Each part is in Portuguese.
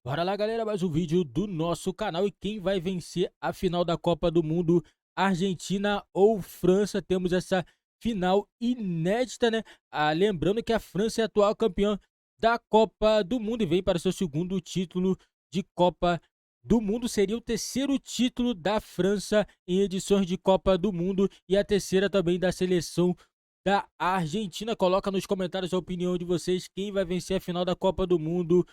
Bora lá, galera, mais um vídeo do nosso canal. E quem vai vencer a final da Copa do Mundo, Argentina ou França? Temos essa final inédita, né? Lembrando que a França é a atual campeã da Copa do Mundo e vem para o seu segundo título de Copa do Mundo. Seria o terceiro título da França em edições de Copa do Mundo e a terceira também da seleção da Argentina. Coloca nos comentários a opinião de vocês. Quem vai vencer a final da Copa do Mundo,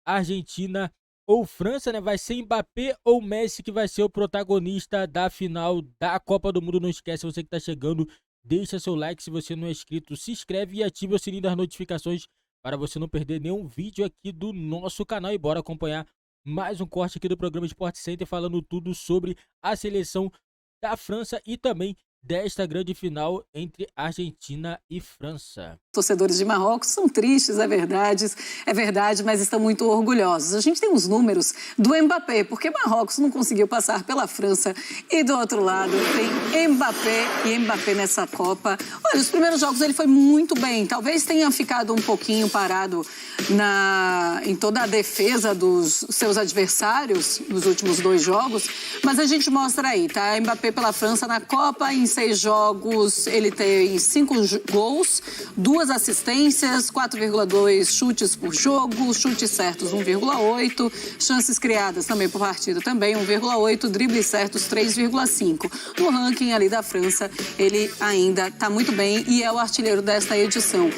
Argentina ou França, né? Vai ser Mbappé ou Messi que vai ser o protagonista da final da Copa do Mundo. Não esquece, você que tá chegando, deixa seu like. Se você não é inscrito, se inscreve e ativa o sininho das notificações para você não perder nenhum vídeo aqui do nosso canal. E bora acompanhar mais um corte aqui do programa Sport Center, falando tudo sobre a seleção da França e também desta grande final entre Argentina e França. Torcedores de Marrocos são tristes, é verdade, mas estão muito orgulhosos. A gente tem os números do Mbappé, porque Marrocos não conseguiu passar pela França. E do outro lado tem Mbappé nessa Copa. Olha, os primeiros jogos ele foi muito bem. Talvez tenha ficado um pouquinho parado em toda a defesa dos seus adversários nos últimos dois jogos. Mas a gente mostra aí, tá? Mbappé pela França na Copa, em 6 jogos ele tem 5 gols, 2 assistências, 4,2 chutes por jogo, chutes certos 1,8, chances criadas também por partida também 1,8, dribles certos 3,5. No ranking ali da França, ele ainda está muito bem e é o artilheiro desta edição.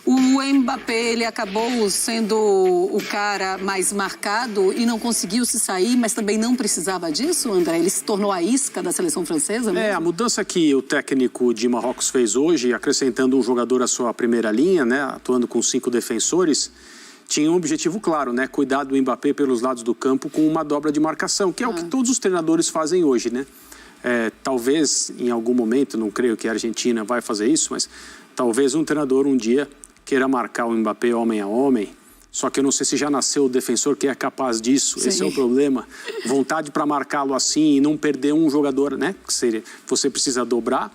O Mbappé, ele acabou sendo o cara mais marcado e não conseguiu se sair, mas também não precisava disso, André? Ele se tornou a isca da seleção francesa mesmo? A mudança que o técnico de Marrocos fez hoje, acrescentando um jogador à sua primeira linha, né, atuando com 5 defensores, tinha um objetivo claro, né, cuidar do Mbappé pelos lados do campo com uma dobra de marcação, que é o que todos os treinadores fazem hoje, né? Talvez, em algum momento, não creio que a Argentina vai fazer isso, mas talvez um treinador um dia queira marcar o Mbappé homem a homem, só que eu não sei se já nasceu o defensor que é capaz disso. Sim. Esse é o problema. Vontade para marcá-lo assim e não perder um jogador, né? Que seria, você precisa dobrar.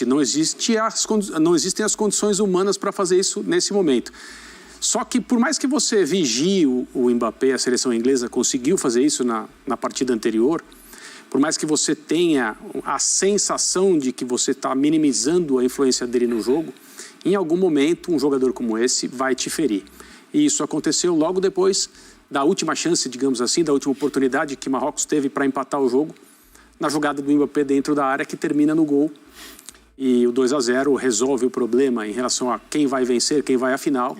Não existem as condições humanas para fazer isso nesse momento. Só que por mais que você vigie o Mbappé, a seleção inglesa conseguiu fazer isso na partida anterior, por mais que você tenha a sensação de que você está minimizando a influência dele no jogo, em algum momento um jogador como esse vai te ferir. E isso aconteceu logo depois da última chance, digamos assim, da última oportunidade que Marrocos teve para empatar o jogo, na jogada do Mbappé dentro da área, que termina no gol. E o 2-0 resolve o problema em relação a quem vai vencer, quem vai à final.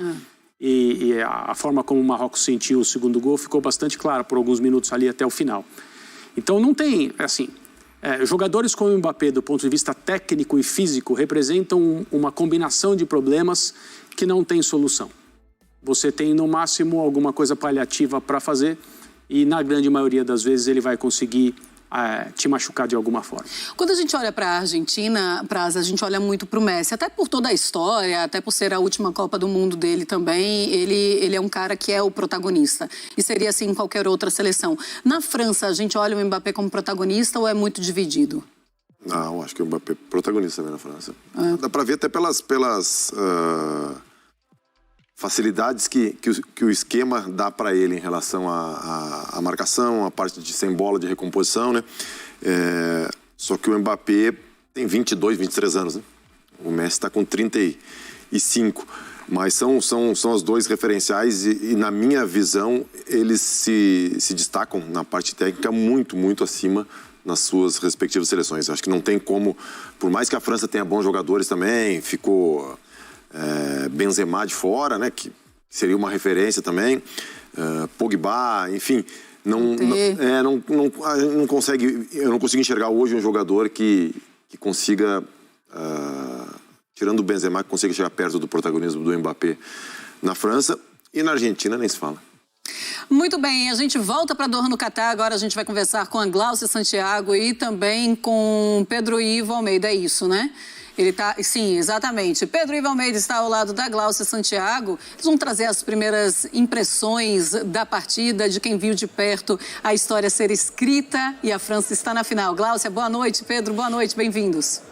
E a forma como o Marrocos sentiu o segundo gol ficou bastante clara por alguns minutos ali até o final. Então não tem, jogadores como o Mbappé, do ponto de vista técnico e físico, representam uma combinação de problemas que não tem solução. Você tem, no máximo, alguma coisa paliativa para fazer e, na grande maioria das vezes, ele vai conseguir te machucar de alguma forma. Quando a gente olha para a Argentina, a gente olha muito para o Messi, até por toda a história, até por ser a última Copa do Mundo dele também, ele é um cara que é o protagonista. E seria assim em qualquer outra seleção. Na França, a gente olha o Mbappé como protagonista ou é muito dividido? Não, acho que o Mbappé é protagonista também na França. Dá para ver até pelas facilidades que o esquema dá para ele em relação à marcação, a parte de sem bola, de recomposição, né? Só que o Mbappé tem 22, 23 anos, né? O Messi está com 35. Mas são os dois referenciais e, na minha visão, eles se destacam na parte técnica muito, muito acima nas suas respectivas seleções. Acho que não tem como, por mais que a França tenha bons jogadores também, ficou Benzema de fora, né, que seria uma referência também, Pogba, enfim, eu não consigo enxergar hoje um jogador que consiga, tirando o Benzema, que consiga chegar perto do protagonismo do Mbappé na França, e na Argentina nem se fala. Muito bem, a gente volta para Doha no Catar, agora a gente vai conversar com a Glaucia Santiago e também com Pedro Ivo Almeida, é isso, né? Ele tá, sim, exatamente. Pedro Ivo Almeida está ao lado da Glaucia Santiago. Eles vão trazer as primeiras impressões da partida, de quem viu de perto a história ser escrita e a França está na final. Glaucia, boa noite. Pedro, boa noite, bem-vindos.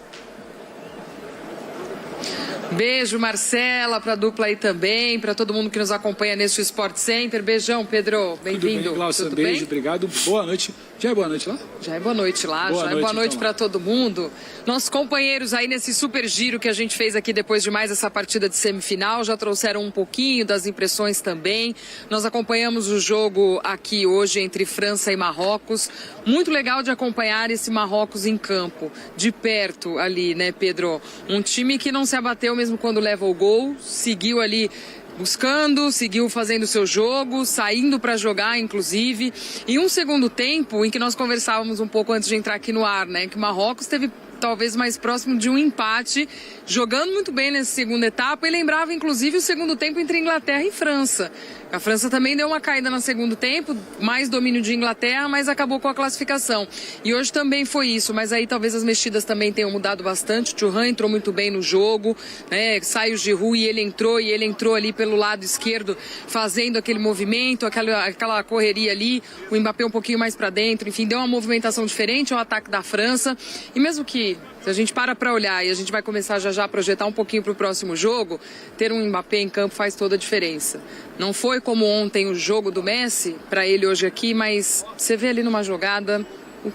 Beijo, Marcela, para a dupla aí também, para todo mundo que nos acompanha neste Sport Center. Beijão, Pedro, bem-vindo. Tudo bem, Glaucia? Beijo, obrigado. Boa noite. Já é boa noite lá? Já é boa noite lá, boa já noite, é boa noite então, para todo mundo. Nossos companheiros aí nesse super giro que a gente fez aqui depois de mais essa partida de semifinal, já trouxeram um pouquinho das impressões também. Nós acompanhamos o jogo aqui hoje entre França e Marrocos. Muito legal de acompanhar esse Marrocos em campo, de perto ali, né, Pedro? Um time que não se abateu mesmo quando leva o gol, seguiu ali buscando, seguiu fazendo o seu jogo, saindo para jogar, inclusive. E um segundo tempo em que nós conversávamos um pouco antes de entrar aqui no ar, né? Que o Marrocos esteve talvez mais próximo de um empate, jogando muito bem nessa segunda etapa e lembrava, inclusive, o segundo tempo entre Inglaterra e França. A França também deu uma caída no segundo tempo, mais domínio de Inglaterra, mas acabou com a classificação. E hoje também foi isso, mas aí talvez as mexidas também tenham mudado bastante. O Thuram entrou muito bem no jogo, né? Sai o Giroud e ele entrou ali pelo lado esquerdo, fazendo aquele movimento, aquela correria ali, o Mbappé um pouquinho mais para dentro, enfim, deu uma movimentação diferente ao ataque da França. E mesmo que se a gente para olhar e a gente vai começar já a projetar um pouquinho para o próximo jogo, ter um Mbappé em campo faz toda a diferença. Não foi como ontem o jogo do Messi, para ele hoje aqui, mas você vê ali numa jogada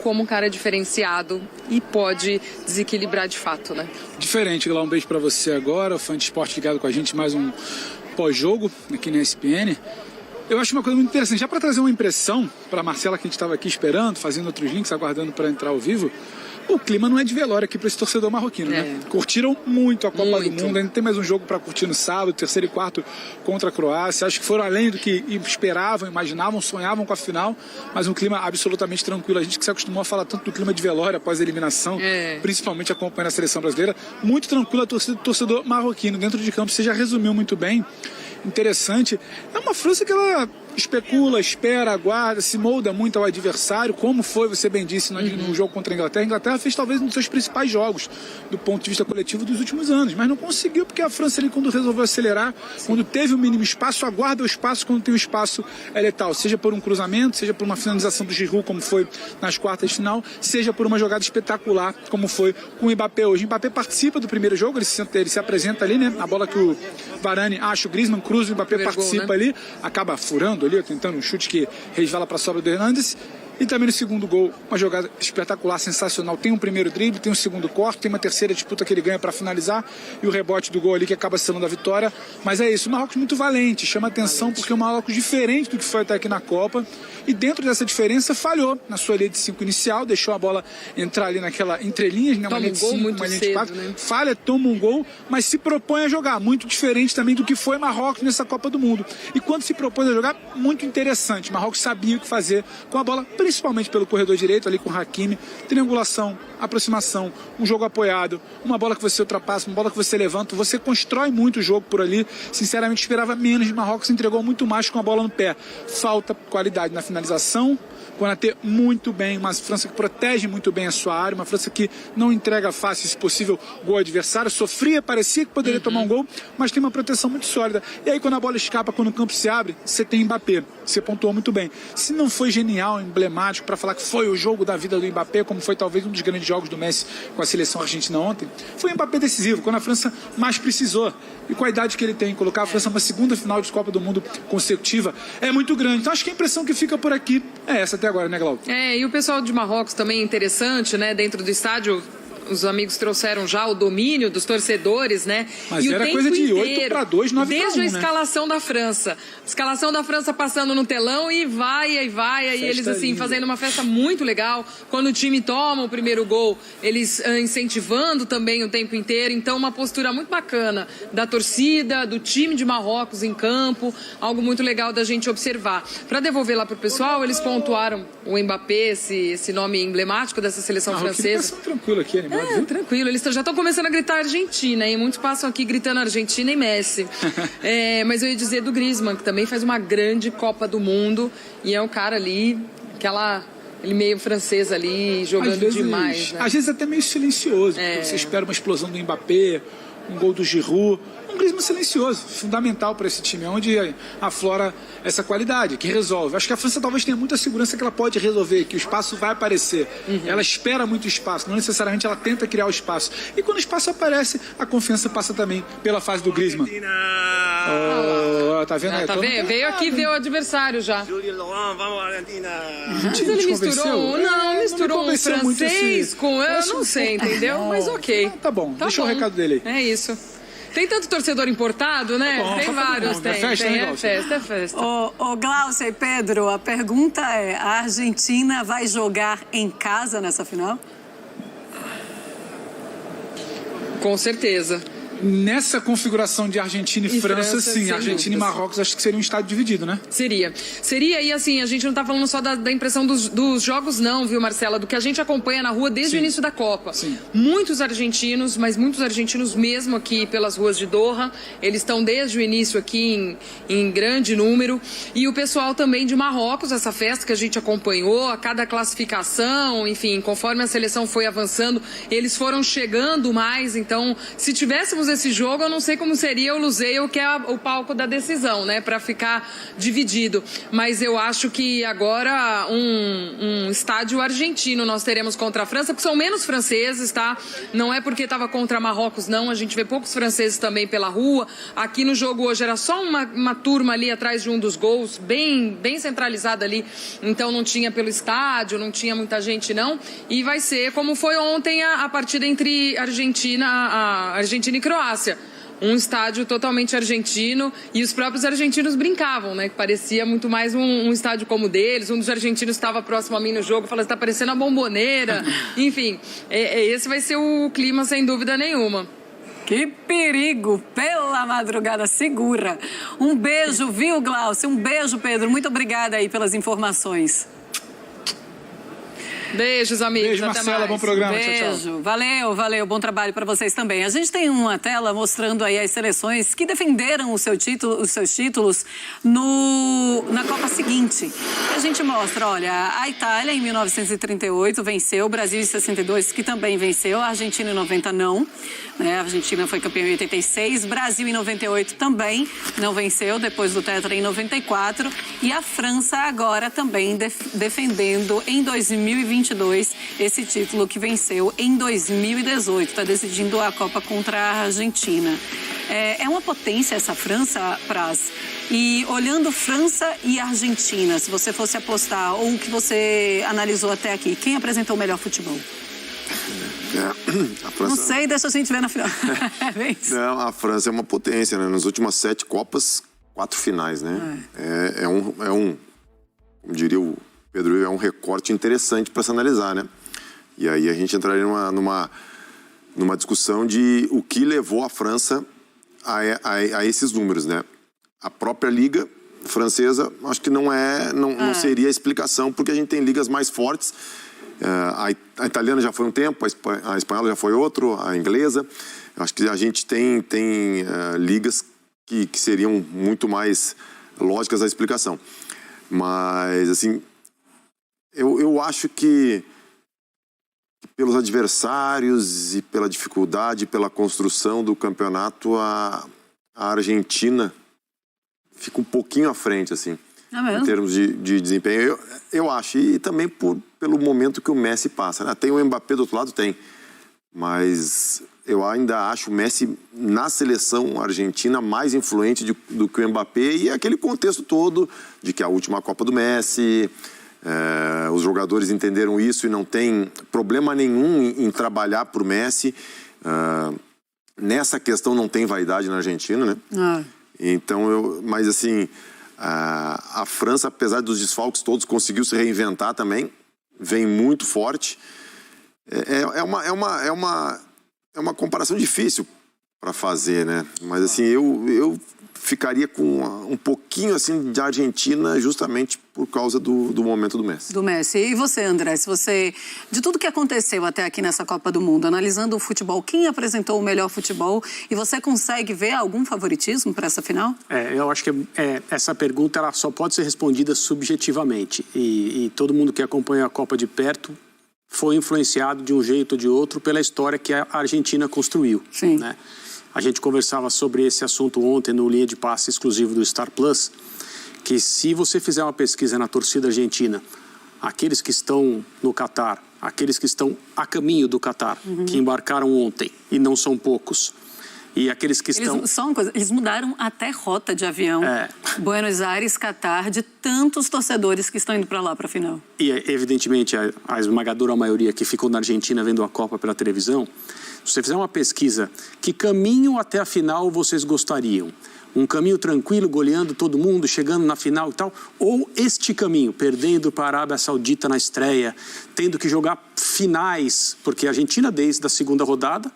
como um cara é diferenciado e pode desequilibrar de fato, né? Diferente, Glau, um beijo para você agora, o fã de esporte ligado com a gente, mais um pós-jogo aqui na ESPN. Eu acho uma coisa muito interessante, já para trazer uma impressão para a Marcela, que a gente estava aqui esperando, fazendo outros links, aguardando para entrar ao vivo. O clima não é de velório aqui para esse torcedor marroquino, né? Curtiram muito a Copa do Mundo, ainda tem mais um jogo para curtir no sábado, terceiro e quarto contra a Croácia. Acho que foram além do que esperavam, imaginavam, sonhavam com a final, mas um clima absolutamente tranquilo. A gente que se acostumou a falar tanto do clima de velório após a eliminação, principalmente acompanhando a seleção brasileira, muito tranquilo a torcida do torcedor marroquino. Dentro de campo, você já resumiu muito bem. Interessante. É uma França que ela especula, espera, aguarda, se molda muito ao adversário, como foi, você bem disse, no jogo contra a Inglaterra. A Inglaterra fez talvez um dos seus principais jogos do ponto de vista coletivo dos últimos anos, mas não conseguiu porque a França ali, quando resolveu acelerar, quando teve o mínimo espaço, aguarda o espaço, quando tem o espaço é letal, seja por um cruzamento, seja por uma finalização do Giroud, como foi nas quartas de final, seja por uma jogada espetacular, como foi com o Mbappé hoje. O Mbappé participa do primeiro jogo, ele se apresenta ali, né? A bola que o Varane acha, o Griezmann cruza, o Mbappé participa gol, né? Ali, acaba furando ali, tentando um chute que resvala para a sobra do Hernandes. E também no segundo gol, uma jogada espetacular, sensacional. Tem um primeiro drible, tem um segundo corte, tem uma terceira disputa que ele ganha para finalizar e o rebote do gol ali que acaba selando a vitória. Mas é isso, o Marrocos muito valente, chama atenção porque é um Marrocos diferente do que foi até aqui na Copa. E dentro dessa diferença falhou na sua linha de 5 inicial, deixou a bola entrar ali naquela entrelinha, né? Uma linha de 5, uma linha de 4. Né? Falha, toma um gol, mas se propõe a jogar. Muito diferente também do que foi Marrocos nessa Copa do Mundo. E quando se propôs a jogar, muito interessante. Marrocos sabia o que fazer com a bola, principalmente pelo corredor direito, ali com o Hakimi. Triangulação, aproximação, um jogo apoiado, uma bola que você ultrapassa, uma bola que você levanta, você constrói muito o jogo por ali. Sinceramente, esperava menos de Marrocos, entregou muito mais com a bola no pé. Falta qualidade na finalização. Konaté muito bem, uma França que protege muito bem a sua área, uma França que não entrega fácil, se possível, gol ao adversário, sofria, parecia que poderia tomar um gol, mas tem uma proteção muito sólida. E aí quando a bola escapa, quando o campo se abre, você tem Mbappé, você pontuou muito bem. Se não foi genial, emblemático, para falar que foi o jogo da vida do Mbappé, como foi talvez um dos grandes jogos do Messi com a seleção argentina ontem, foi o Mbappé decisivo, quando a França mais precisou. E com a idade que ele tem, colocar a França numa segunda final de Copa do Mundo consecutiva é muito grande. Então acho que a impressão que fica por aqui é essa até agora, né, Glau? E o pessoal de Marrocos também é interessante, né? Dentro do estádio, os amigos trouxeram já o domínio dos torcedores, né? Mas e era coisa de 8-2, 9-1, desde a né? escalação da França. Escalação da França passando no telão e vai, e eles assim, linda, fazendo uma festa muito legal. Quando o time toma o primeiro gol, eles incentivando também o tempo inteiro. Então, uma postura muito bacana da torcida, do time de Marrocos em campo. Algo muito legal da gente observar. Para devolver lá pro pessoal, eles pontuaram o Mbappé, esse nome emblemático dessa seleção francesa. Tranquilo aqui, né? Tranquilo, eles já estão começando a gritar Argentina, e muitos passam aqui gritando Argentina e Messi. Mas eu ia dizer do Griezmann, que também faz uma grande Copa do Mundo, e é um cara ali, ele meio francês ali, jogando demais. Né? Às vezes até meio silencioso, você espera uma explosão do Mbappé, um gol do Giroud, um Griezmann silencioso, fundamental para esse time, onde aflora essa qualidade, que resolve. Acho que a França talvez tenha muita segurança que ela pode resolver, que o espaço vai aparecer. Ela espera muito espaço, não necessariamente ela tenta criar o espaço. E quando o espaço aparece, a confiança passa também pela fase do Griezmann. Tá vendo? Tá vendo? Veio aqui ver o adversário já. Mas ele misturou um francês com... Eu não sei, entendeu? Mas ok. Tá bom, deixa o recado dele aí. É isso. Tem tanto torcedor importado, né? Tá bom, tem vários, tem. É festa. Ô Glaucia e Pedro, a pergunta é, a Argentina vai jogar em casa nessa final? Com certeza. Nessa configuração de Argentina e França, sim. Argentina e Marrocos acho que seria um estádio dividido, né? Seria, e assim, a gente não tá falando só da impressão dos jogos não, viu, Marcela? Do que a gente acompanha na rua desde o início da Copa. Sim. Muitos argentinos, mas muitos argentinos mesmo aqui pelas ruas de Doha. Eles estão desde o início aqui em grande número. E o pessoal também de Marrocos, essa festa que a gente acompanhou, a cada classificação, enfim, conforme a seleção foi avançando, eles foram chegando mais. Então, se tivéssemos esse jogo, eu não sei como seria o Lusail, que é o palco da decisão, né, para ficar dividido. Mas eu acho que agora um estádio argentino nós teremos contra a França, porque são menos franceses, tá? Não é porque estava contra Marrocos, não. A gente vê poucos franceses também pela rua. Aqui no jogo hoje era só uma turma ali atrás de um dos gols, bem centralizada ali. Então não tinha pelo estádio, não tinha muita gente, não. E vai ser como foi ontem a partida entre Argentina e Croácia. Um estádio totalmente argentino, e os próprios argentinos brincavam, né? Que parecia muito mais um estádio como o deles. Um dos argentinos estava próximo a mim no jogo, falou: está parecendo a Bomboneira. Enfim, esse vai ser o clima, sem dúvida nenhuma. Que perigo! Pela madrugada segura. Um beijo, viu, Glaucia? Um beijo, Pedro. Muito obrigada aí pelas informações. Beijos, amigos. Beijo, até Marcela. mais. Bom programa. Beijo. Tchau, tchau. Valeu. Bom trabalho para vocês também. A gente tem uma tela mostrando aí as seleções que defenderam os seus títulos na Copa seguinte. A gente mostra, olha, a Itália em 1938 venceu, o Brasil em 62, que também venceu, a Argentina em 90 não. Né? A Argentina foi campeã em 86, Brasil em 98 também não venceu, depois do Tetra em 94. E a França agora também defendendo em 2022 esse título que venceu em 2018. Está decidindo a Copa contra a Argentina. É uma potência essa França, Praz. E olhando França e Argentina, se você fosse apostar, ou o que você analisou até aqui, quem apresentou o melhor futebol? A França... Não sei, deixa a gente ver na final. Não, a França é uma potência, né? Nas últimas 7 Copas, 4 finais, né? Como diria o Pedro, é um recorte interessante para se analisar, né? E aí a gente entraria numa discussão de o que levou a França a esses números, né? A própria liga francesa, acho que não seria a explicação, porque a gente tem ligas mais fortes. A italiana já foi um tempo, a espanhola já foi outro, a inglesa. Acho que a gente tem ligas que seriam muito mais lógicas a explicação. Mas, assim, eu acho que pelos adversários e pela dificuldade, pela construção do campeonato, a Argentina fica um pouquinho à frente, assim, em termos de desempenho. Eu acho, e também pelo momento que o Messi passa, né? Tem o Mbappé do outro lado? Tem. Mas eu ainda acho o Messi na seleção argentina mais influente do que o Mbappé, e aquele contexto todo de que a última Copa do Messi, os jogadores entenderam isso e não tem problema nenhum em trabalhar para o Messi. Nessa questão não tem vaidade na Argentina, né? Então, mas assim, a França, apesar dos desfalques todos, conseguiu se reinventar também, vem muito forte. É uma comparação difícil para fazer, né? Mas assim, eu ficaria com um pouquinho assim de Argentina, justamente por causa do momento do Messi. Do Messi. E você, André, de tudo que aconteceu até aqui nessa Copa do Mundo, analisando o futebol, quem apresentou o melhor futebol, e você consegue ver algum favoritismo para essa final? Eu acho que essa pergunta ela só pode ser respondida subjetivamente, e todo mundo que acompanha a Copa de perto foi influenciado de um jeito ou de outro pela história que a Argentina construiu. Sim. Né? A gente conversava sobre esse assunto ontem no Linha de Passe exclusivo do Star Plus, que se você fizer uma pesquisa na torcida argentina, aqueles que estão no Catar, aqueles que estão a caminho do Catar, que embarcaram ontem, e não são poucos, e aqueles que estão... Só uma coisa, eles mudaram até rota de avião. Buenos Aires, Catar, de tantos torcedores que estão indo para lá, para a final. E, evidentemente, a esmagadora maioria que ficou na Argentina vendo a Copa pela televisão, se você fizer uma pesquisa, que caminho até a final vocês gostariam? Um caminho tranquilo, goleando todo mundo, chegando na final e tal? Ou este caminho, perdendo para a Arábia Saudita na estreia, tendo que jogar finais, porque a Argentina, desde a segunda rodada,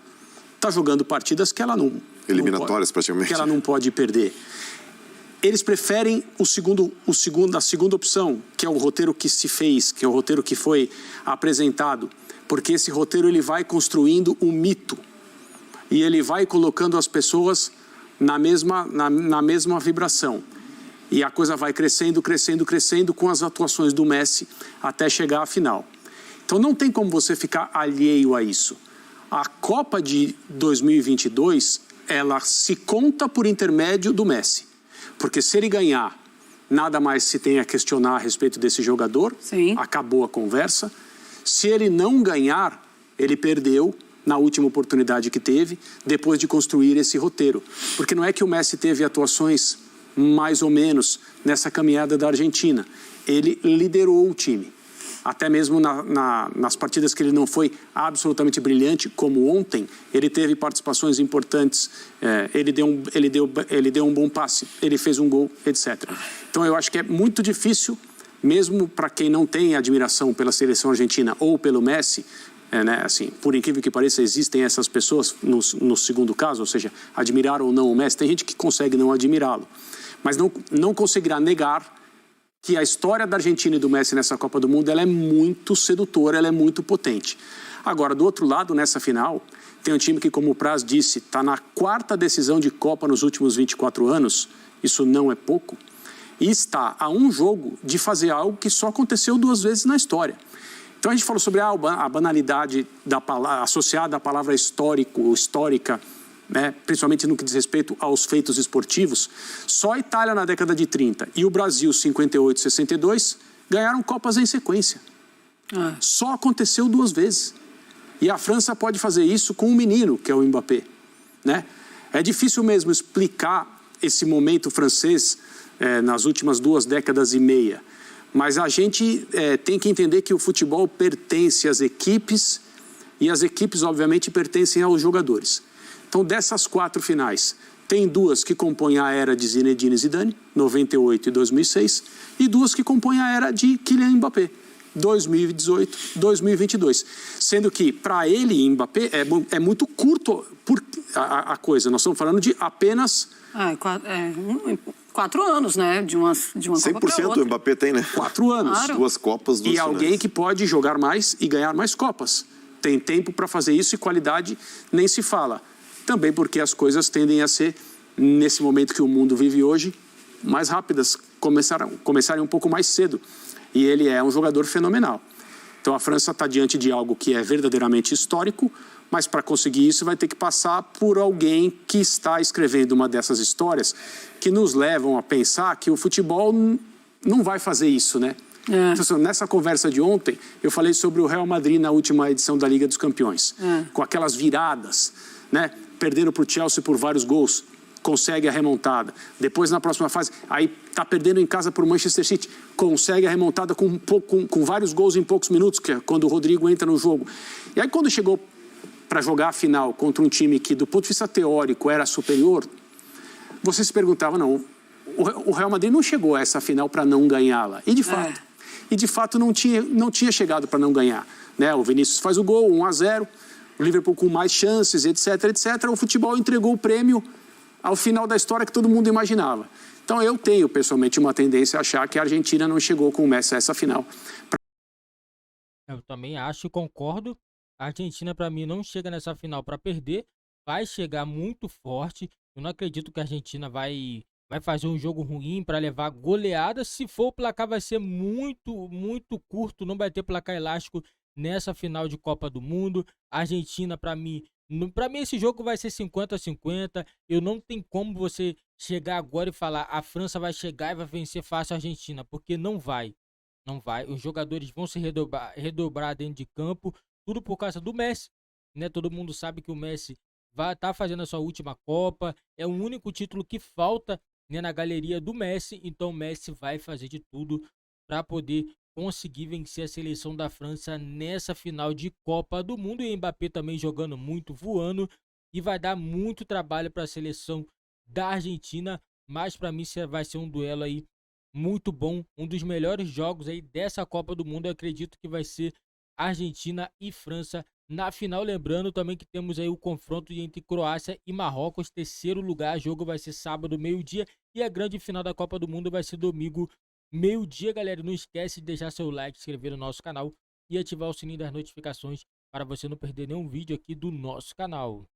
está jogando partidas que ela não... Eliminatórias, praticamente. Que ela não pode perder. Eles preferem a segunda opção, que é o roteiro que se fez, que é o roteiro que foi apresentado, porque esse roteiro ele vai construindo um mito e ele vai colocando as pessoas na mesma vibração. E a coisa vai crescendo, crescendo, crescendo com as atuações do Messi até chegar à final. Então não tem como você ficar alheio a isso. A Copa de 2022, ela se conta por intermédio do Messi. Porque se ele ganhar, nada mais se tem a questionar a respeito desse jogador. Sim. Acabou a conversa. Se ele não ganhar, ele perdeu na última oportunidade que teve, depois de construir esse roteiro. Porque não é que o Messi teve atuações mais ou menos nessa caminhada da Argentina. Ele liderou o time. Até mesmo nas partidas que ele não foi absolutamente brilhante, como ontem, ele teve participações importantes, ele deu um bom passe, ele fez um gol, etc. Então eu acho que é muito difícil, mesmo para quem não tem admiração pela seleção argentina ou pelo Messi, né, assim, por incrível que pareça, existem essas pessoas no segundo caso, ou seja, admirar ou não o Messi, tem gente que consegue não admirá-lo, mas não conseguirá negar que a história da Argentina e do Messi nessa Copa do Mundo ela é muito sedutora, ela é muito potente. Agora, do outro lado, nessa final, tem um time que, como o Praz disse, está na 4ª decisão de Copa nos últimos 24 anos, isso não é pouco, e está a um jogo de fazer algo que só aconteceu 2 vezes na história. Então a gente falou sobre a banalidade da palavra, associada à palavra histórica, né, principalmente no que diz respeito aos feitos esportivos. Só a Itália na década de 30 e o Brasil 58 e 62 ganharam Copas em sequência. Só aconteceu 2 vezes. E a França pode fazer isso com um menino, que é o Mbappé, né? É difícil mesmo explicar esse momento francês nas últimas 2 décadas e meia. Mas a gente tem que entender que o futebol pertence às equipes e as equipes, obviamente, pertencem aos jogadores. Então, dessas 4 finais, tem 2 que compõem a era de Zinedine Zidane, 98 e 2006, e 2 que compõem a era de Kylian Mbappé, 2018, 2022. Sendo que, para ele, Mbappé, é muito curto a coisa. Nós estamos falando de apenas... 4 anos, né? De uma Copa para 100% outra. o Mbappé tem, né? 4 anos. Claro. 2 Copas, 2 E alguém que pode jogar mais e ganhar mais Copas. Tem tempo para fazer isso e qualidade nem se fala. Também porque as coisas tendem a ser, nesse momento que o mundo vive hoje, mais rápidas, começarem um pouco mais cedo. E ele é um jogador fenomenal. Então a França está diante de algo que é verdadeiramente histórico, mas para conseguir isso vai ter que passar por alguém que está escrevendo uma dessas histórias que nos levam a pensar que o futebol não vai fazer isso, né? Então, nessa conversa de ontem, eu falei sobre o Real Madrid na última edição da Liga dos Campeões, com aquelas viradas, né? Perdendo para o Chelsea por vários gols, consegue a remontada. Depois, na próxima fase, aí está perdendo em casa para o Manchester City, consegue a remontada com vários gols em poucos minutos, que é quando o Rodrigo entra no jogo. E aí, quando chegou para jogar a final contra um time que, do ponto de vista teórico, era superior, você se perguntava, não, o Real Madrid não chegou a essa final para não ganhá-la. E, de fato, não tinha chegado para não ganhar. Né? O Vinícius faz o gol, 1-0, o Liverpool com mais chances, etc, etc. O futebol entregou o prêmio ao final da história que todo mundo imaginava. Então, eu tenho, pessoalmente, uma tendência a achar que a Argentina não chegou com o Messi a essa final. Eu também acho e concordo. A Argentina, para mim, não chega nessa final para perder. Vai chegar muito forte. Eu não acredito que a Argentina vai fazer um jogo ruim para levar goleada. Se for, o placar vai ser muito, muito curto. Não vai ter placar elástico nessa final de Copa do Mundo. A Argentina, para mim, Pra mim esse jogo vai ser 50-50. Eu não tem como você chegar agora e falar a França vai chegar e vai vencer fácil a Argentina, porque não vai. Não vai. Os jogadores vão se redobrar dentro de campo, tudo por causa do Messi, né? Todo mundo sabe que o Messi vai estar fazendo a sua última Copa, é o único título que falta, né, na galeria do Messi, então o Messi vai fazer de tudo para poder conseguir vencer a seleção da França nessa final de Copa do Mundo. E o Mbappé também jogando muito, voando, e vai dar muito trabalho para a seleção da Argentina, mas para mim vai ser um duelo aí muito bom, um dos melhores jogos aí dessa Copa do Mundo. Eu acredito que vai ser Argentina e França na final. Lembrando também que temos aí o confronto entre Croácia e Marrocos, terceiro lugar. O jogo vai ser sábado, meio-dia, e a grande final da Copa do Mundo vai ser domingo, meio-dia, galera. Não esquece de deixar seu like, se inscrever no nosso canal e ativar o sininho das notificações para você não perder nenhum vídeo aqui do nosso canal.